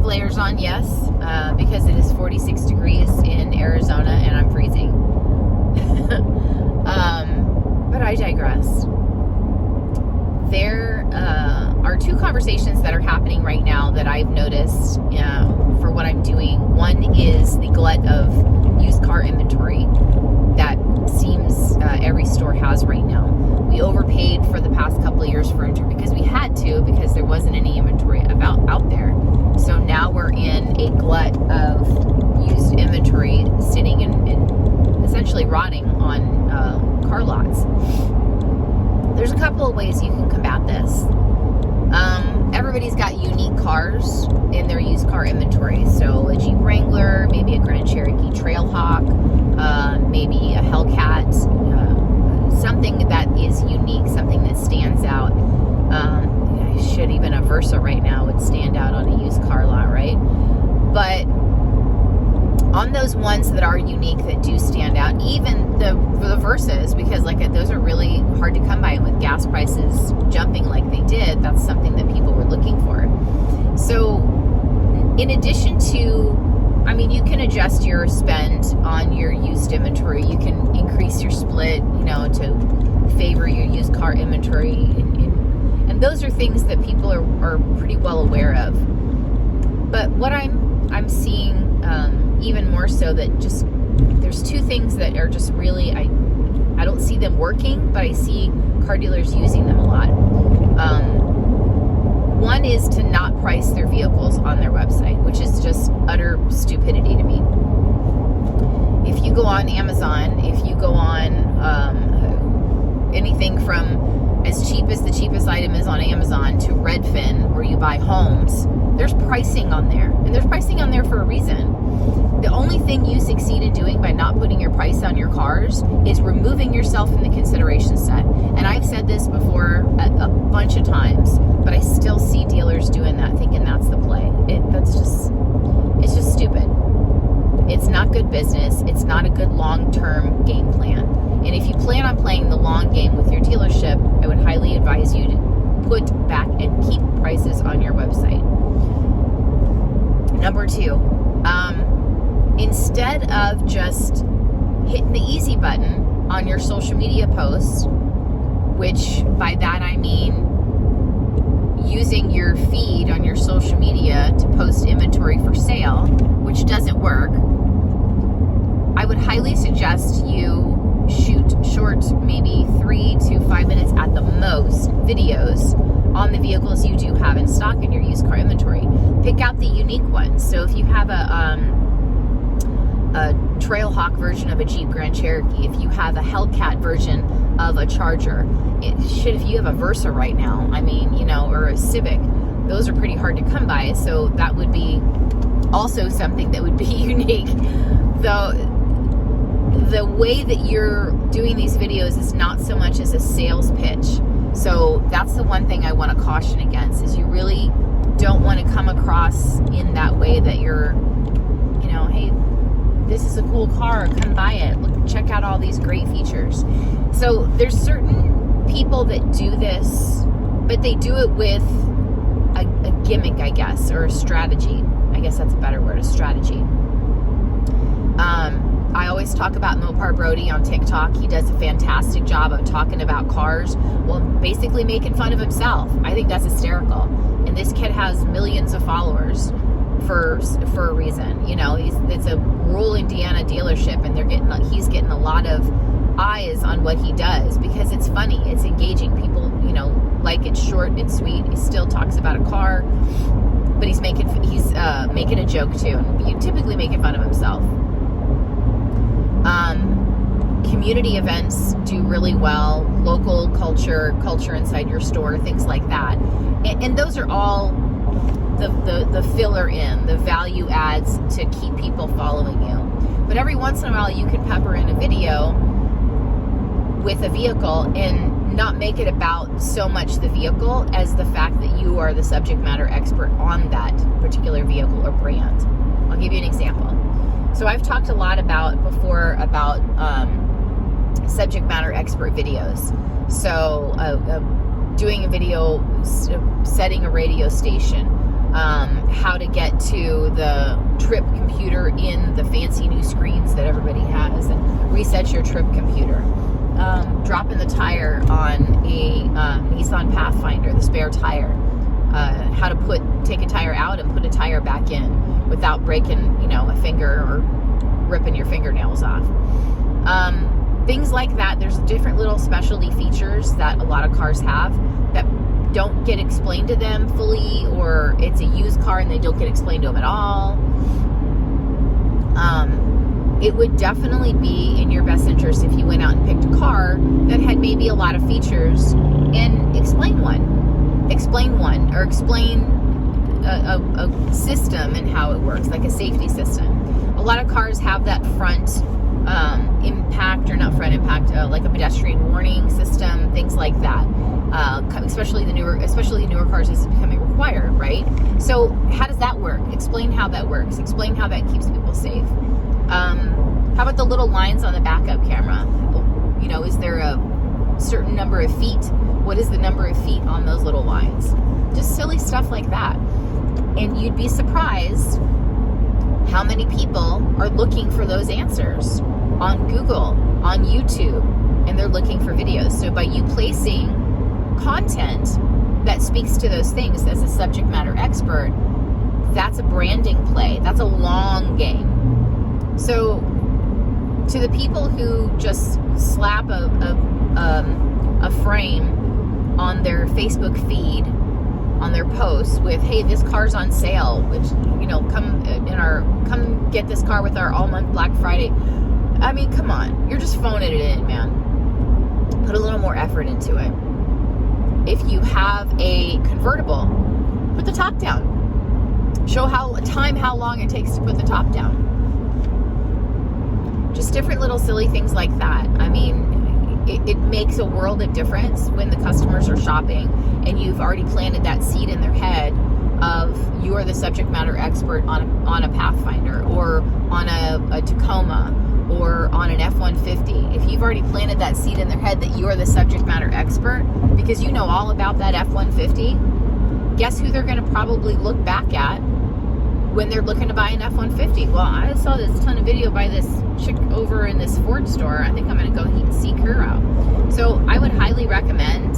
layers on, yes, because it is 46 degrees in Arizona and I'm freezing. But I digress. There are two conversations that are happening right now that I've noticed for what I'm doing. One is the glut of used car inventory that seems every store has right now. We overpaid for the past couple of years for inventory because we had to, because there wasn't any inventory out there. So now we're in a glut of used inventory sitting and essentially rotting on car lots. There's a couple of ways you can combat this. Everybody's got unique cars in their used car inventory. So a Jeep Wrangler, maybe a Grand Cherokee Trailhawk, maybe a Hellcat, something that is unique, something that stands out. Even a Versa right now would stand out on a used car lot, right? But on those ones that are unique, that do stand out, even the Versas, because those are really hard to come by, and with gas prices jumping like they did, that's something that people were looking for. So in addition to, you can adjust your spend on your used inventory. You can increase your split, to favor your used car inventory, and those are things that people are pretty well aware of. But what I'm seeing even more so, that just there's two things that are just really, I don't see them working, but I see car dealers using them a lot. One is to not price their vehicles on their website, which is just utter stupidity to me. If you go on Amazon, if you go on anything from as cheap as the cheapest item is on Amazon to Redfin, where you buy homes, there's pricing on there. And there's pricing on there for a reason. The only thing you succeed in doing by not putting your price on your cars is removing yourself from the consideration set. And I've said this before a bunch of times, but I still see dealers doing that, thinking that's the play. It's just stupid. It's not good business. It's not a good long-term game plan. And if you plan on playing the long game with your dealership, I would highly advise you to put back and keep prices on your website. Number two, instead of just hitting the easy button on your social media posts, which by that I mean using your feed on your social media to post inventory for sale, which doesn't work, I would highly suggest you shoot short, maybe 3 to 5 minutes at the most, videos on the vehicles you do have in stock in your used car inventory. Pick out the unique ones. So if you have a Trailhawk version of a Jeep Grand Cherokee, if you have a Hellcat version of a Charger, if you have a Versa right now, or a Civic, those are pretty hard to come by. So that would be also something that would be unique. The way that you're doing these videos is not so much as a sales pitch. So that's the one thing I want to caution against, is you really don't want to come across in that way that you're, hey, this is a cool car, come buy it. Look, check out all these great features. So there's certain people that do this, but they do it with a gimmick, I guess, or a strategy. I guess that's a better word, a strategy. I always talk about Mopar Brody on TikTok. He does a fantastic job of talking about cars, well, basically making fun of himself. I think that's hysterical. And this kid has millions of followers for a reason. It's a rural Indiana dealership, and he's getting a lot of eyes on what he does because it's funny, it's engaging. People, like it short and sweet. He still talks about a car, but he's making a joke too. And you typically making fun of himself. Community events do really well. Local culture inside your store, things like that. And those are all the filler in, the value adds to keep people following you. But every once in a while you can pepper in a video with a vehicle and not make it about so much the vehicle as the fact that you are the subject matter expert on that particular vehicle or brand. I'll give you an example. So I've talked a lot before about subject matter expert videos. So doing a video, setting a radio station, how to get to the trip computer in the fancy new screens that everybody has, and reset your trip computer. Dropping the tire on a Nissan Pathfinder, the spare tire. How to take a tire out and put a tire back in without breaking, a finger or ripping your fingernails off. Things like that. There's different little specialty features that a lot of cars have that don't get explained to them fully, or it's a used car and they don't get explained to them at all. It would definitely be in your best interest if you went out and picked a car that had maybe a lot of features and explain one, or explain a system and how it works, like a safety system. A lot of cars have that front impact, or not front impact, like a pedestrian warning system, things like that. Especially newer cars, this is becoming required, right? So how does that work? Explain how that works. Explain how that keeps people safe. How about the little lines on the backup camera? Is there a certain number of feet? What is the number of feet on those little lines? Just silly stuff like that. And you'd be surprised how many people are looking for those answers on Google, on YouTube, and they're looking for videos. So by you placing content that speaks to those things as a subject matter expert, that's a branding play. That's a long game. So to the people who just slap a frame on their Facebook feed, on their posts with, hey, this car's on sale, which, come get this car with our all month Black Friday. I mean, come on. You're just phoning it in, man. Put a little more effort into it. If you have a convertible, put the top down. Show how long it takes to put the top down. Just different little silly things like that. I mean, it makes a world of difference when the customers are shopping and you've already planted that seed in their head of you are the subject matter expert on a Pathfinder, or on a Tacoma, or on an F-150. If you've already planted that seed in their head that you are the subject matter expert because you know all about that F-150, guess who they're going to probably look back at when they're looking to buy an F-150? Well, I saw this ton of video by this chick over in this Ford store. I think I'm going to go seek her out. So I would highly recommend,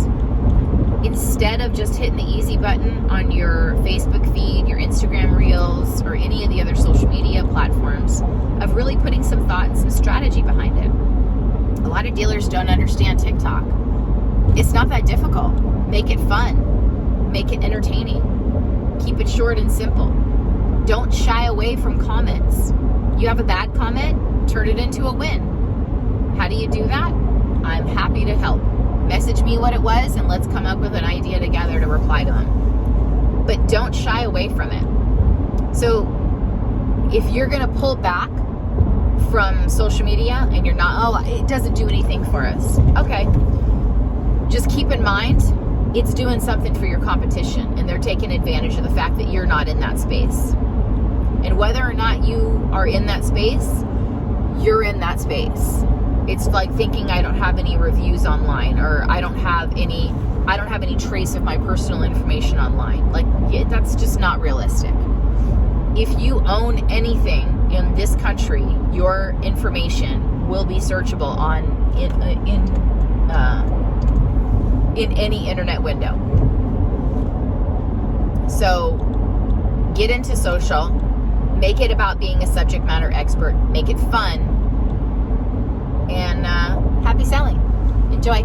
instead of just hitting the easy button on your Facebook feed, your Instagram Reels, or any of the other social media platforms, of really putting some thought and some strategy behind it. A lot of dealers don't understand TikTok. It's not that difficult. Make it fun. Make it entertaining. Keep it short and simple. Don't shy away from comments. You have a bad comment, turn it into a win. How do you do that? I'm happy to help. Message me what it was and let's come up with an idea together to reply to them. But don't shy away from it. So if you're going to pull back from social media and you're not, it doesn't do anything for us. Okay. Just keep in mind, it's doing something for your competition, and they're taking advantage of the fact that you're not in that space. And whether or not you are in that space, you're in that space. It's like thinking I don't have any reviews online, or I don't have any trace of my personal information online. That's just not realistic. If you own anything in this country, your information will be searchable in any internet window. So get into social, make it about being a subject matter expert, make it fun, and happy selling. Enjoy.